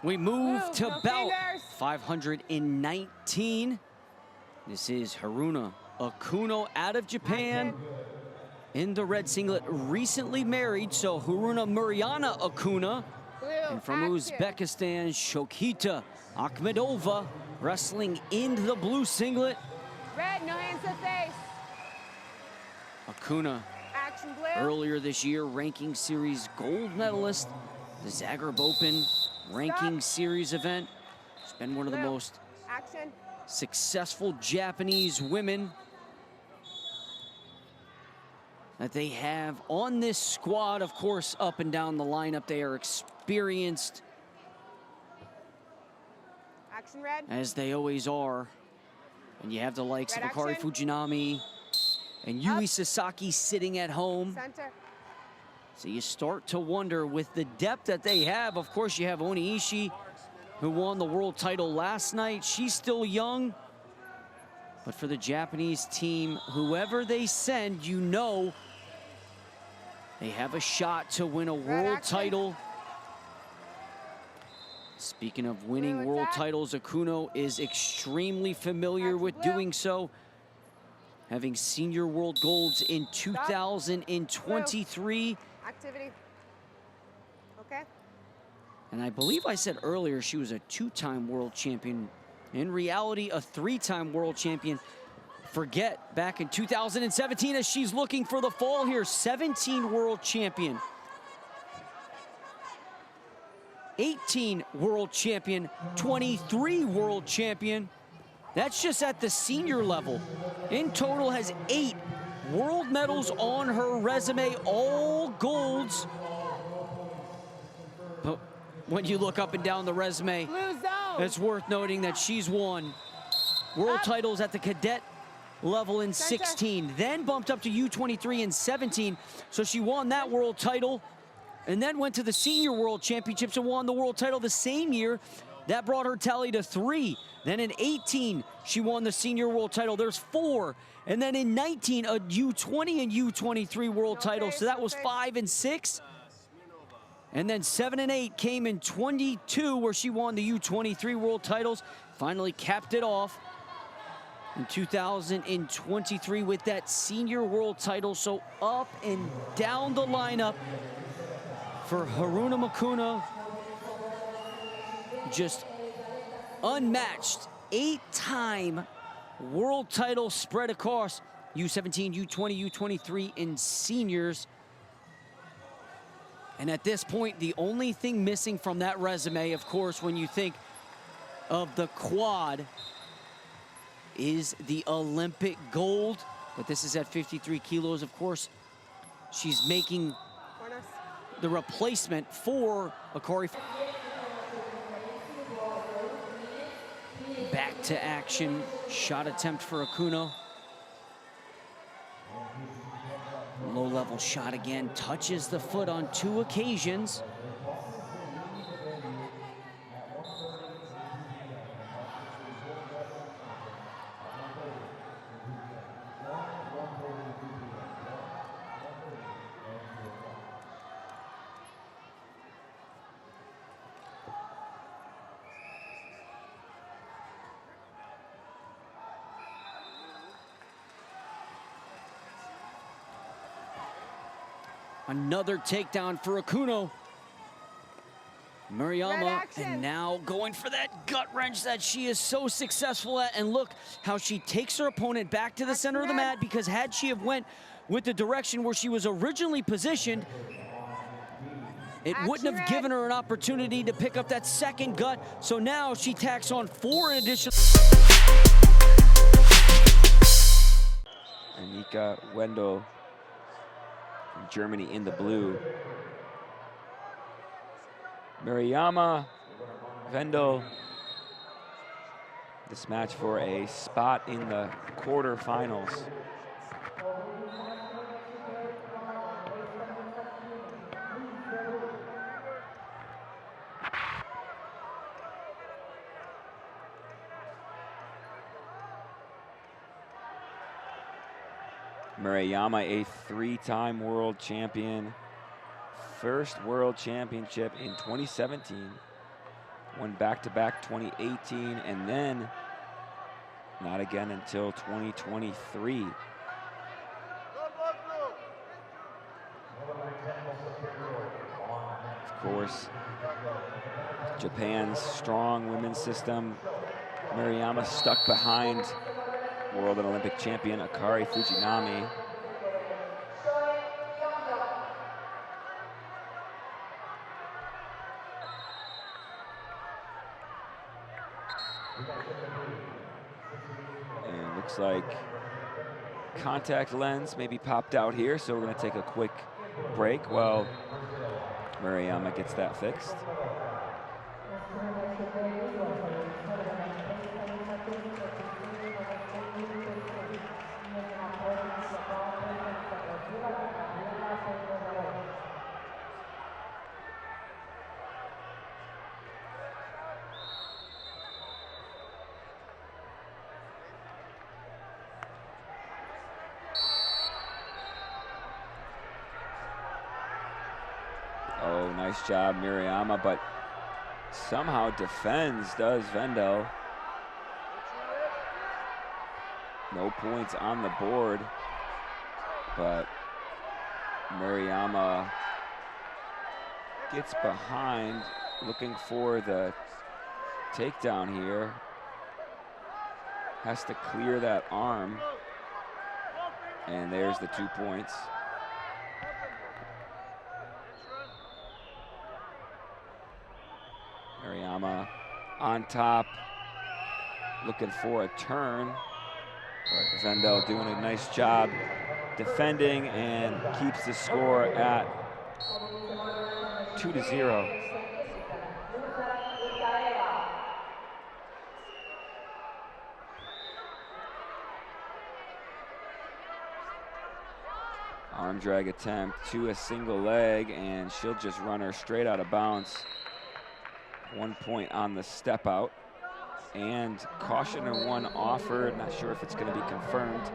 We move to bout 519. This is Haruna Okuno out of Japan in the red singlet, recently married, so Haruna MURAYAMA Okuna. And from Uzbekistan, Shokita Akhmedova wrestling in the blue singlet. Red, no hands to face. Okuna, Action blue. earlier this year, ranking series gold medalist, the Zagreb Open ranking series event. She's been one of the most successful Japanese women that they have on this squad. Of course, up and down the lineup, they are experienced, as they always are. And you have the likes of Akari Fujinami and Yui Sasaki sitting at home. So you start to wonder, with the depth that they have, of course you have Oniishi, who won the world title last night. She's still young. But for the Japanese team, whoever they send, you know they have a shot to win a world title. Speaking of winning world titles, Okuno is extremely familiar with doing so, having senior world golds in 2023. Activity. Okay. And I believe I said earlier she was a 2-time world champion. In reality, a 3-time world champion. Forget back in 2017, as she's looking for the fall here. 17 world champion. 18 world champion, 23 world champion. That's just at the senior level. In total has 8 world medals on her resume, all golds. But when you look up and down the resume, it's worth noting that she's won world titles at the cadet level in 16, then bumped up to U23 in 17. So she won that world title, and then went to the Senior World Championships and won the world title the same year. That brought her tally to 3. Then in 18, she won the Senior World title. There's 4. And then in 19, a U20 and U23 world title. So that was 5 and 6. And then 7 and 8 came in 22, where she won the U23 world titles. Finally capped it off in 2023 with that Senior World title. So up and down the lineup for Haruna Okuno, just unmatched. 8-time world title spread across U17, U20, U23 in seniors. And at this point, the only thing missing from that resume, of course, when you think of the quad, is the Olympic gold. But this is at 53 kilos, of course. She's making the replacement for Akari. Back to action, shot attempt for Okuno. Low-level shot again, touches the foot on 2 occasions. Another takedown for Okuno. MURAYAMA, and now going for that gut wrench that she is so successful at. And look how she takes her opponent back to the center of the mat, because had she have went with the direction where she was originally positioned, it wouldn't have given her an opportunity to pick up that second gut. So now she tacks on 4 additional. Anika Wendell from Germany in the blue. MURAYAMA, Wendell. This match for a spot in the quarterfinals. MURAYAMA, a 3-time world champion. First world championship in 2017. Won back-to-back 2018, and then not again until 2023. Of course, Japan's strong women's system. Murayama stuck behind world and Olympic champion Akari Fujinami. And looks like contact lens maybe popped out here, so we're going to take a quick break while Murayama gets that fixed. Oh, nice job, Murayama, but somehow defends, does Vendel. No points on the board, but Murayama gets behind, looking for the takedown here. Has to clear that arm, and there's the 2 points. Murayama on top, looking for a turn. But Vendel doing a nice job defending and keeps the score at 2-0. Arm drag attempt to a single leg, and she'll just run her straight out of bounds. 1 point on the step out, and caution and one offered. Not sure if it's going to be confirmed.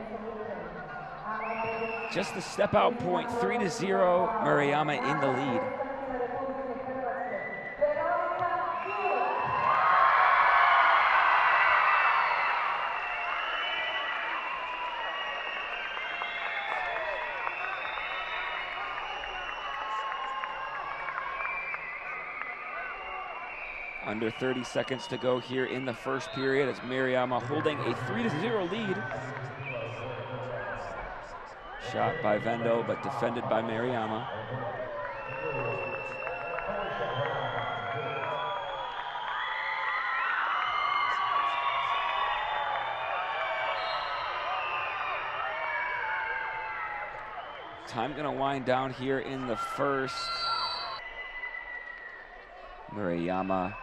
Just the step out point, 3-0. Murayama in the lead. Under 30 seconds to go here in the first period as Murayama holding a 3-0 lead. Shot by Vendel, but defended by Murayama. Time gonna wind down here in the first. Murayama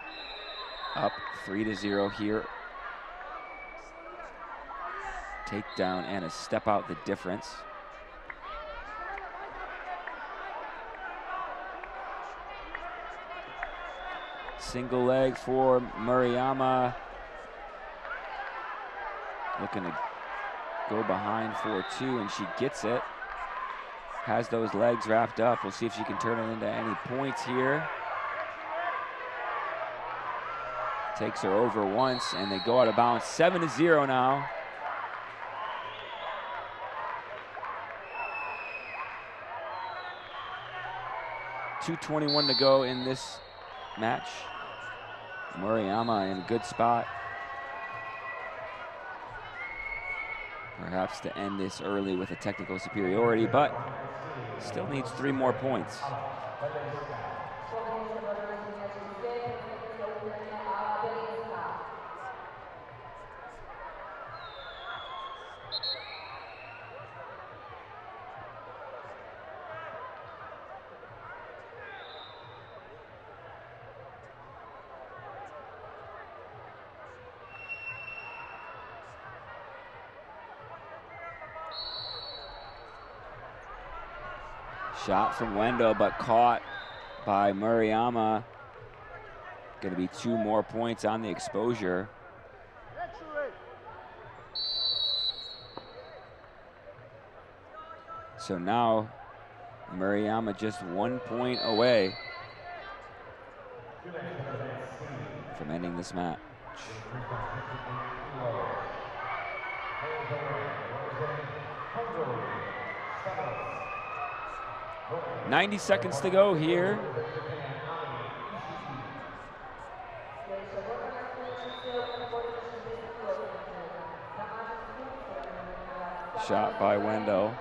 up 3-0 here. Takedown and a step out the difference. Single leg for Murayama. Looking to go behind for 2, and she gets it. Has those legs wrapped up. We'll see if she can turn it into any points here. Takes her over once, and they go out of bounds. 7-0 now. .221 to go in this match. Murayama in a good spot. Perhaps to end this early with a technical superiority, but still needs 3 more points. Shot from Wendell, but caught by Murayama. Going to be 2 more points on the exposure. So now Murayama just 1 point away. from ending this match. 90 seconds to go here. Shot by Wendell.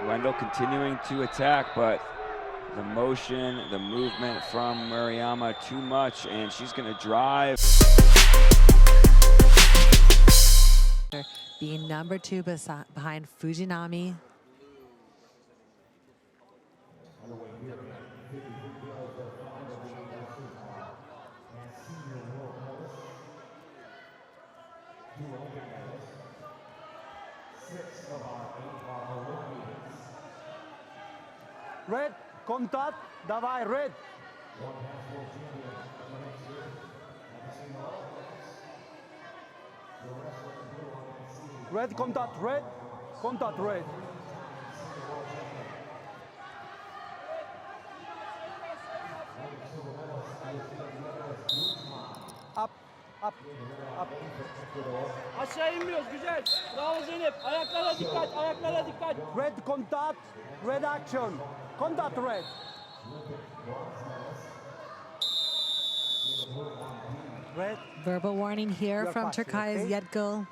Wendell continuing to attack, but the motion, the movement from Murayama too much, and she's going to drive. Being number 2 behind Fujinami. Red, contact, давай, red. Red, contact, red, contact, red. Up, up, up. Aşağı inmiyoruz, güzel. Bravo Zeynep. Ayaklara dikkat, ayaklara dikkat. Red, contact, red action. Contact, red. Red. Verbal warning here You're from fast, Turkey's okay? Yetgul.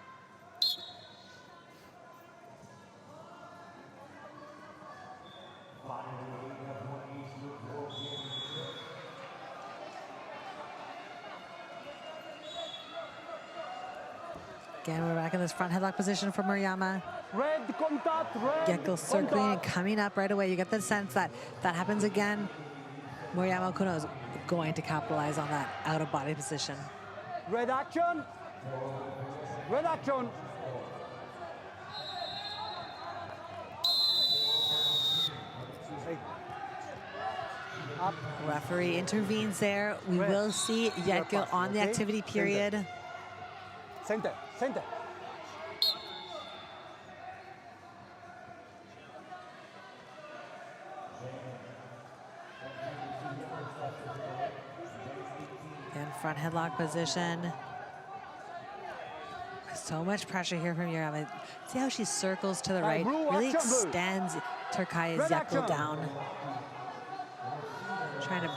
Again, we're back in this front headlock position for Murayama. Red, contact, red. Yetgul circling and contact. coming up right away. You get the sense that that happens again. Murayama Okuno is going to capitalize on that out-of-body position. Red action. Red action. Hey. Up. Referee intervenes there. We Red. will see Yetgul fast, on the okay? activity Center. period. Center, center. Again, front headlock position. So much pressure here from Murayama. See how she circles to the right, blue really action, blue. extends Turkey's Red Yetgul action. down. Trying to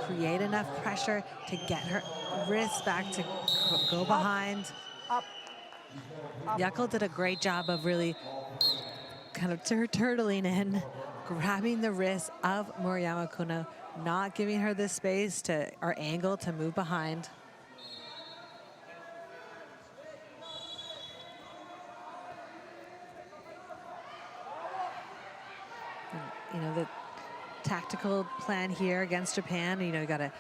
create enough pressure to get her wrist back to go behind. Up. Yetgul did a great job of really kind of turtling in, grabbing the wrist of Murayama Okuno, not giving her the space to or angle to move behind. And, you know, the tactical plan here against Japan, you know, you gotta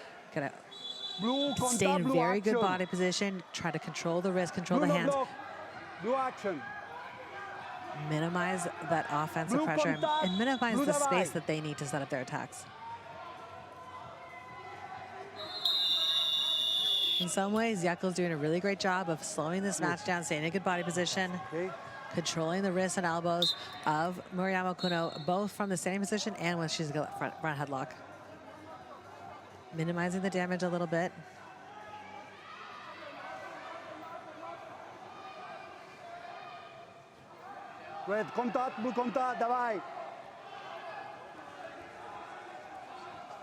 Blue contact, stay in blue very action. good body position, try to control the wrist, control Blue the no hands, block. Blue action. minimize that offensive Blue pressure, contact, and minimize blue the davai. space that they need to set up their attacks. In some ways, Yetgul's doing a really great job of slowing this match down, staying in a good body position, Okay. controlling the wrists and elbows of Murayama Okuno, both from the standing position and when she's got front headlock. Minimizing the damage a little bit. Red contact, blue contact, давай.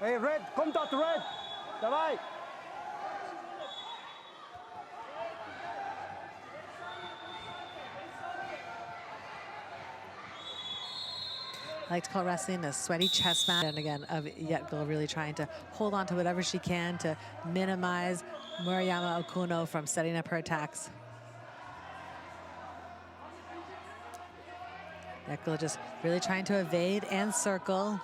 Hey, red contact, red. Давай. I like to call wrestling a sweaty chess match. And again, of Yetgul really trying to hold on to whatever she can to minimize Murayama Okuno from setting up her attacks. Yetgul just really trying to evade and circle.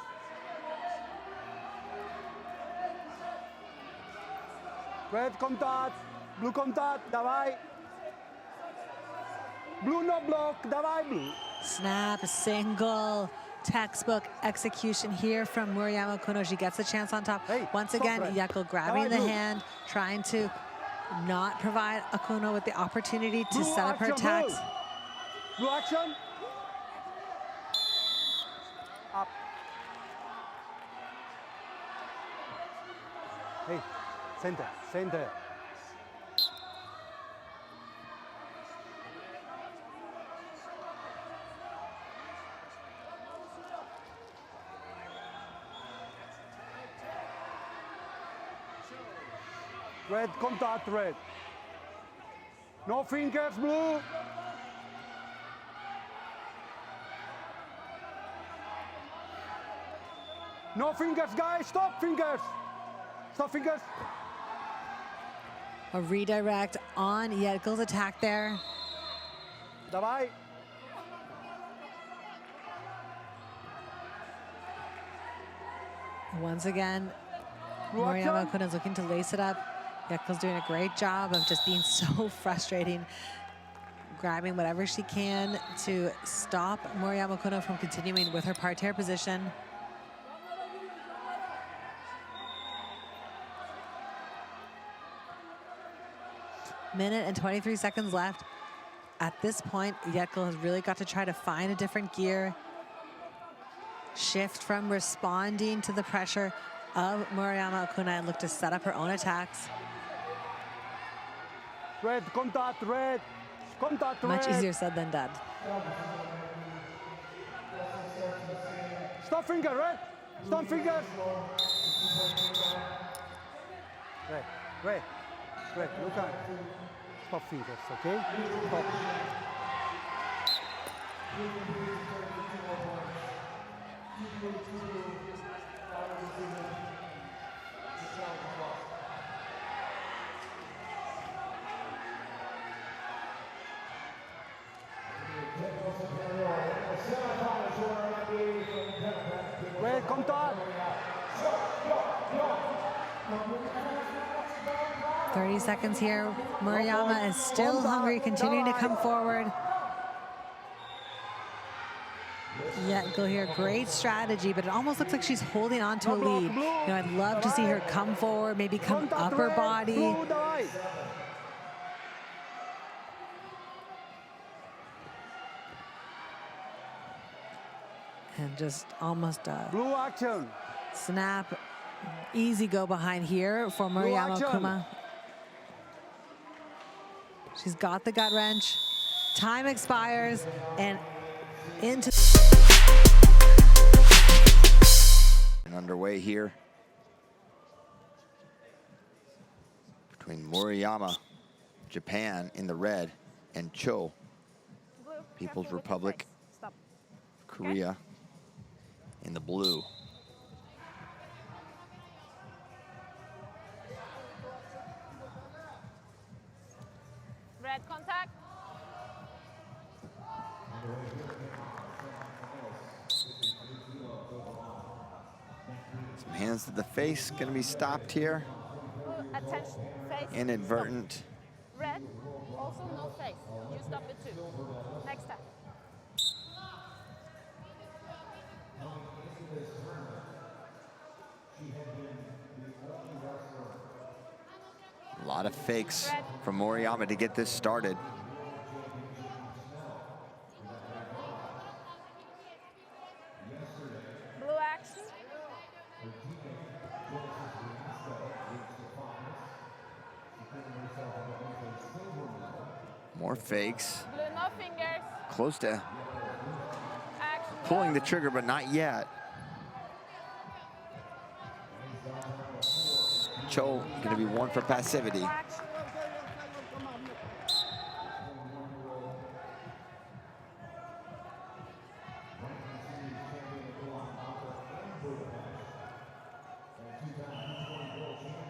Red contact. Blue contact. Давай. Blue no block. Давай, blue. Snap, single, textbook execution here from Murayama Okuno. She gets a chance on top. Hey, Once stop, again, Red. Yeko grabbing the Blue. hand, trying to not provide Okuno with the opportunity to Blue set up her action, attacks. Blue action. Up. Hey, center, center. Red contact, red. No fingers, blue. No fingers, guys. Stop fingers. Stop fingers. A redirect on Yetko's attack there. Давай. Once again, Blue Murayama action. Okuno is looking to lace it up. Yetko's doing a great job of just being so frustrating, grabbing whatever she can to stop Murayama Okuno from continuing with her parterre position. Minute and 23 seconds left. At this point, Yetko has really got to try to find a different gear, shift from responding to the pressure of Murayama Okuno and look to set up her own attacks. Red contact, red. Contact, Much red. easier said than done. Stop finger, red. Stop fingers. Red, red, red. Look at. Stop fingers, okay? Stop. Red contact. 30 seconds here. Murayama is still hungry, continuing to come forward. Yetko here, great strategy, but it almost looks like she's holding on to a lead. You know, I'd love to see her come forward, maybe come Contact, upper red. body. Blue, давай. And just almost a Blue action. snap. Easy go behind here for Murayama action. Okuno. She's got the gut wrench. Time expires and into. And underway here between Murayama, Japan in the red, and Cho, Blue. People's careful with your Republic, face. Stop. Korea in the blue. Red contact. Some hands to the face, gonna be stopped here. Blue, attention. Face. Inadvertent. Stop. Red. Also no face. You stop it too. Next time. A lot of fakes from Murayama to get this started. Blue action. More fakes. Blue, no fingers. Close to Action. pulling the trigger, but not yet. Cho gonna be one for passivity. Action.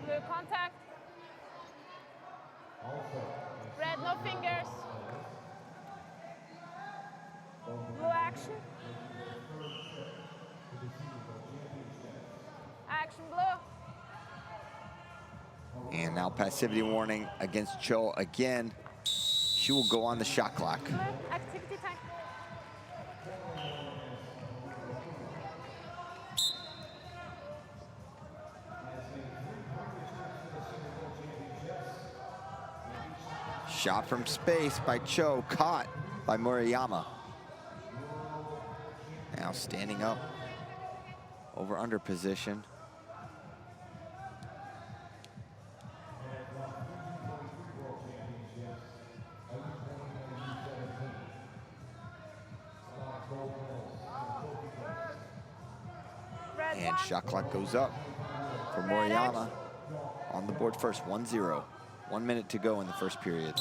Blue contact. Red, no fingers. Blue action. Action, blue. And And now passivity warning against Cho again. She will go on the shot clock. Activity time. Shot from space by Cho, caught by Murayama. Now standing up, over under position. And shot clock goes up for Murayama on the board first, 1-0. 1 minute to go in the first period.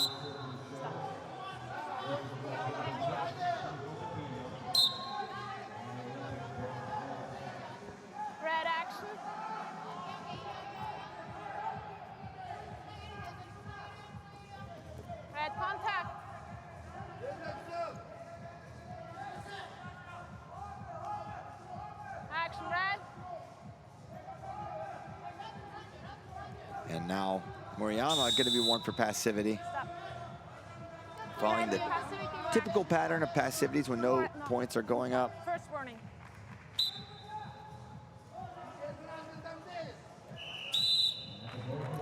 Red action. Red contact. Action red. And now Murayama going to be one for passivity. Following the typical pattern of passivities when no points are going up. First warning.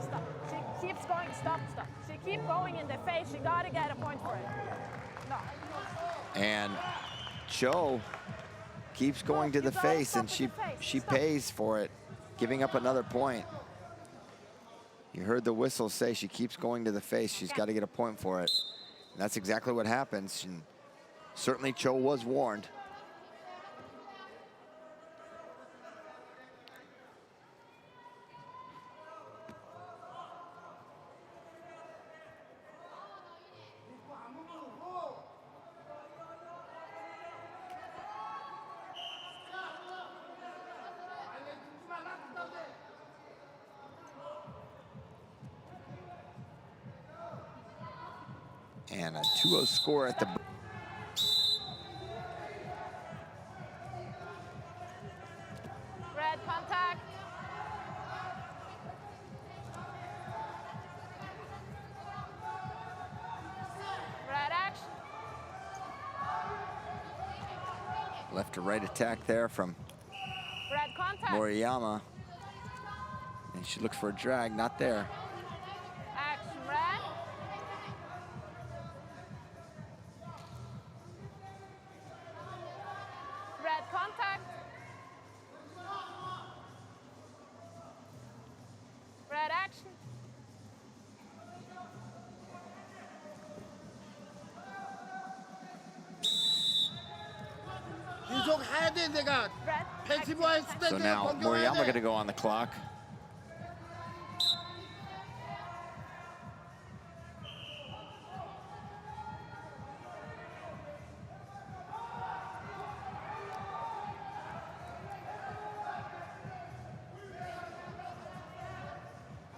Stop. She keeps going. Stop. She keeps going in the face. She got to get a point for it. No. And Cho keeps going to the face, and she pays for it, giving up another point. You heard the whistle say she keeps going to the face. She's got to get a point for it. And that's exactly what happens. And certainly Cho was warned. And a 2-0 score at the... Red contact. Red action. Left to right attack there from Red contact. Murayama. And she looks for a drag, not there. Action red. Red contact. Red action. Red. So now Murayama going to go on the clock.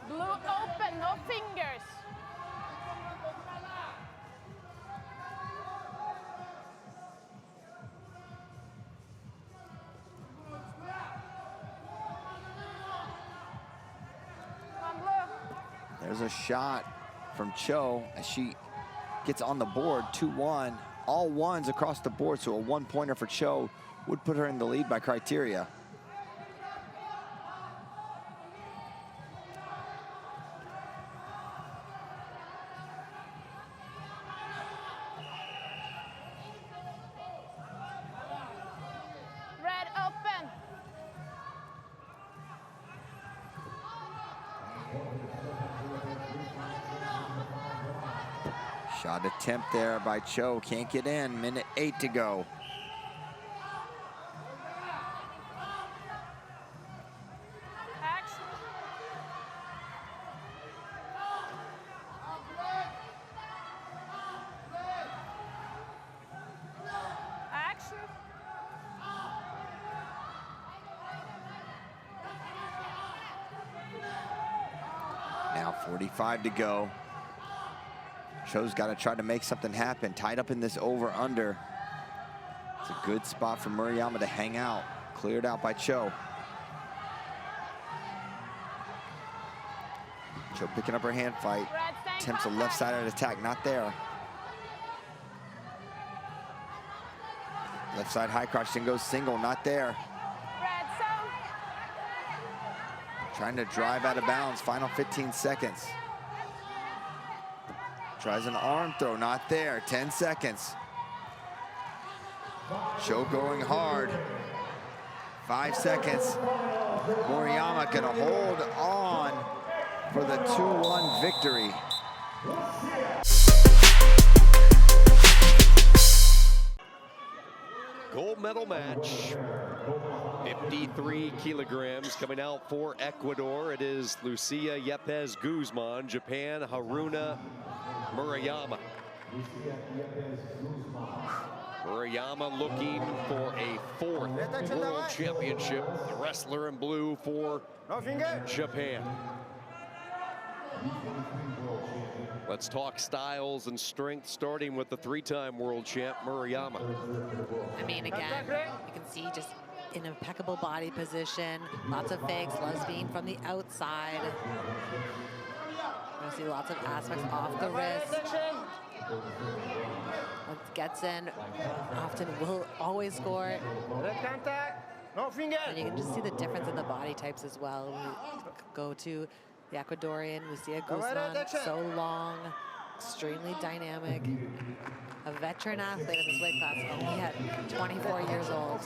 Blue open, no fingers. Come blue. There's a shot from Cho as she gets on the board, 2-1. All ones across the board, so a one-pointer for Cho would put her in the lead by criteria. Red open. Shot attempt there by Cho, can't get in, minute 8 to go. Action. Action. Now 45 to go. Cho's got to try to make something happen. Tied up in this over-under. It's a good spot for Murayama to hang out. Cleared out by Cho. Cho picking up her hand fight. Red, stay in Attempts a contact. left-sided attack, not there. Left side high crotch, then goes single, not there. Red, so. Trying to drive out of bounds, final 15 seconds. Tries an arm throw, not there, 10 seconds. Cho going hard. 5 seconds. Murayama gonna hold on for the 2-1 victory. Gold medal match. 53 kilograms coming out for Ecuador. It is Lucia Yepes Guzman, Japan, Haruna Murayama. Murayama looking for a 4th world championship. The wrestler in blue for Japan. Let's talk styles and strength, starting with the 3-time world champ, Murayama. I mean, again, you can see just an impeccable body position, lots of fakes, loves being from the outside. You're gonna see lots of aspects off the wrist. Once gets in, often will always score. And you can just see the difference in the body types as well. We go to the Ecuadorian, Lucia Guzman, so long, extremely dynamic. A veteran athlete in this weight class, only at 24 years old.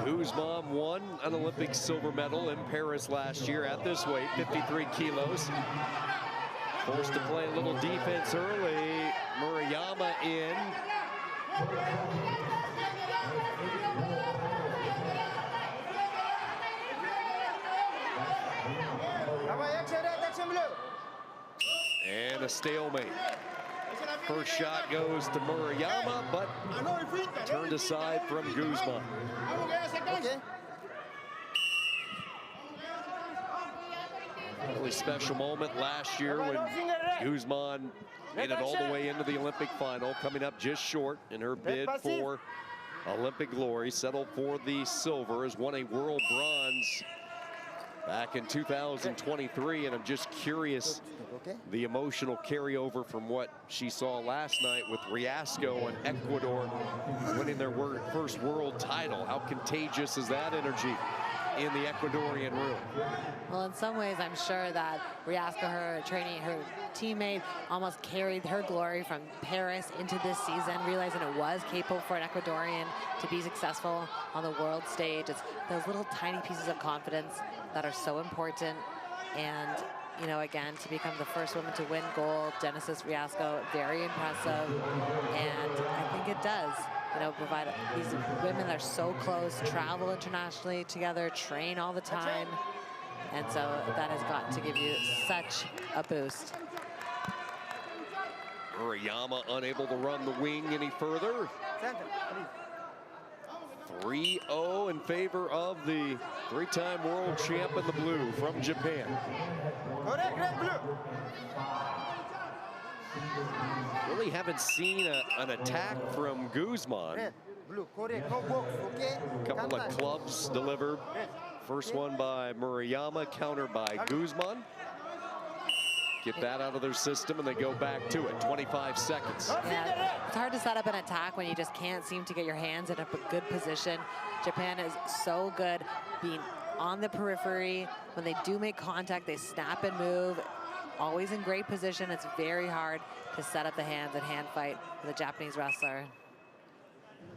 Guzman won an Olympic silver medal in Paris last year at this weight, 53 kilos. Forced to play a little defense early. Murayama in. And a stalemate. First shot goes to Murayama, but turned aside from Guzman. Really special moment last year when Guzman made it all the way into the Olympic final, coming up just short in her bid for Olympic glory. Settled for the silver, has won a world bronze back in 2023, and I'm just curious the emotional carryover from what she saw last night with Riasco and Ecuador winning their first world title. How contagious is that energy in the Ecuadorian room? Well, in some ways, I'm sure that Riasco, her teammate, almost carried her glory from Paris into this season, realizing it was capable for an Ecuadorian to be successful on the world stage. It's those little tiny pieces of confidence that are so important. And, you know, again, to become the first woman to win gold, Genesis Riasco, very impressive. And I think it does, you know, provide these women that are so close, travel internationally together, train all the time. And so that has got to give you such a boost. Murayama unable to run the wing any further. 3-0 in favor of the 3-time world champ in the blue from Japan. Really haven't seen an attack from Guzman. Couple of clubs delivered. First one by Murayama, counter by Guzman. Get that out of their system and they go back to it. 25 seconds. Yeah, it's hard to set up an attack when you just can't seem to get your hands in a good position. Japan is so good being on the periphery. When they do make contact, they snap and move. Always in great position. It's very hard to set up the hands and hand fight for the Japanese wrestler.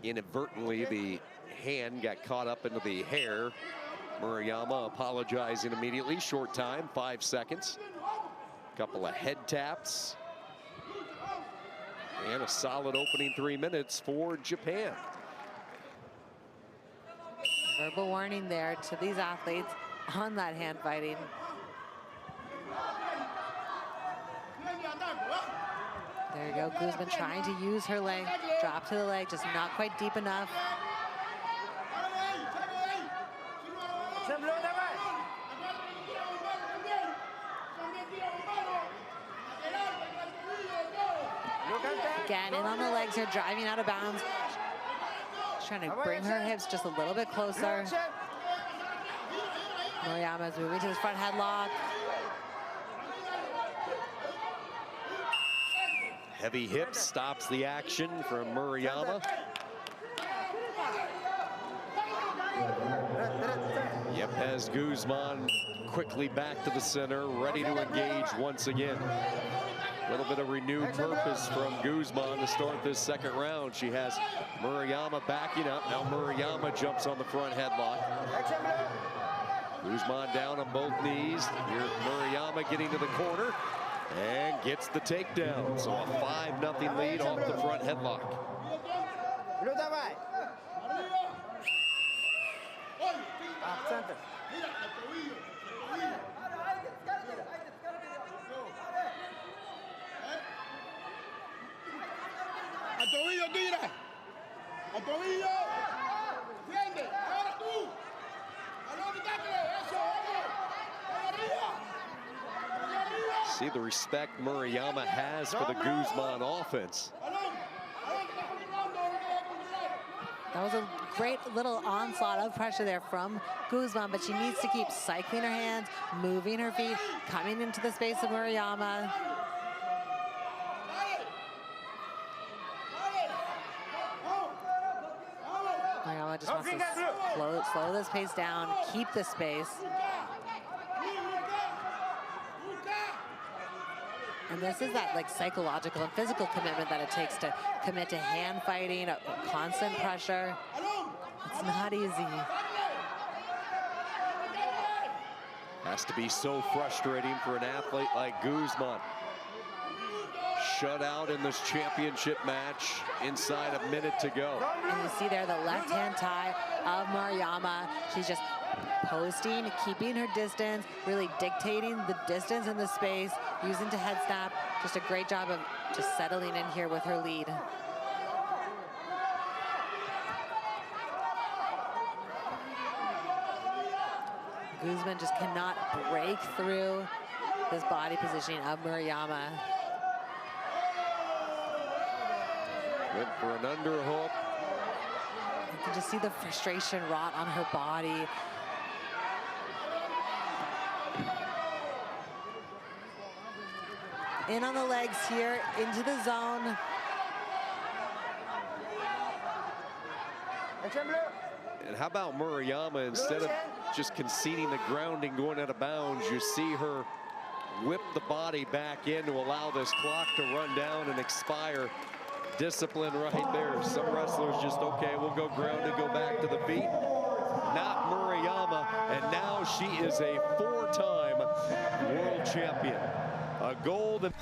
Inadvertently, the hand got caught up into the hair. Murayama apologizing immediately. Short time, 5 seconds. Couple of head taps. And a solid opening 3 minutes for Japan. Verbal warning there to these athletes on that hand fighting. There you go, Guzman trying to use her leg, drop to the leg, just not quite deep enough. Again, in on the legs here, driving out of bounds. She's trying to bring her hips just a little bit closer. Murayama is moving to his front headlock. Heavy hip stops the action from Murayama. Yepes Guzman quickly back to the center, ready to engage once again. A little bit of renewed purpose from Guzman to start this second round. She has Murayama backing up. Now Murayama jumps on the front headlock. Guzman down on both knees. Here Murayama getting to the corner and gets the takedown. So a 5-0 lead off the front headlock. Al tobillo, tira. Al tobillo. Defiende. Ahora tú. Balón y tácale. Eso, vamos. See the respect Murayama has for the Guzman offense. That was a great little onslaught of pressure there from Guzman, but she needs to keep cycling her hands, moving her feet, coming into the space of Murayama. Murayama just wants to slow this pace down, keep the space. And this is that like psychological and physical commitment that it takes to commit to hand fighting, constant pressure. It's not easy. Has to be so frustrating for an athlete like Guzman. Shut out in this championship match inside a minute to go. And you see there the left-hand tie of Murayama. She's just posting, keeping her distance, really dictating the distance in the space, using to head snap. Just a great job of just settling in here with her lead. Guzman just cannot break through this body positioning of Murayama. Went for an underhook. You can just see the frustration wrought on her body. In on the legs here, into the zone. And how about Murayama, instead of just conceding the grounding, going out of bounds, you see her whip the body back in to allow this clock to run down and expire. Discipline right there. Some wrestlers just, okay, we'll go grounded, go back to the feet. Not Murayama, and now she is a 4-time world champion. A gold.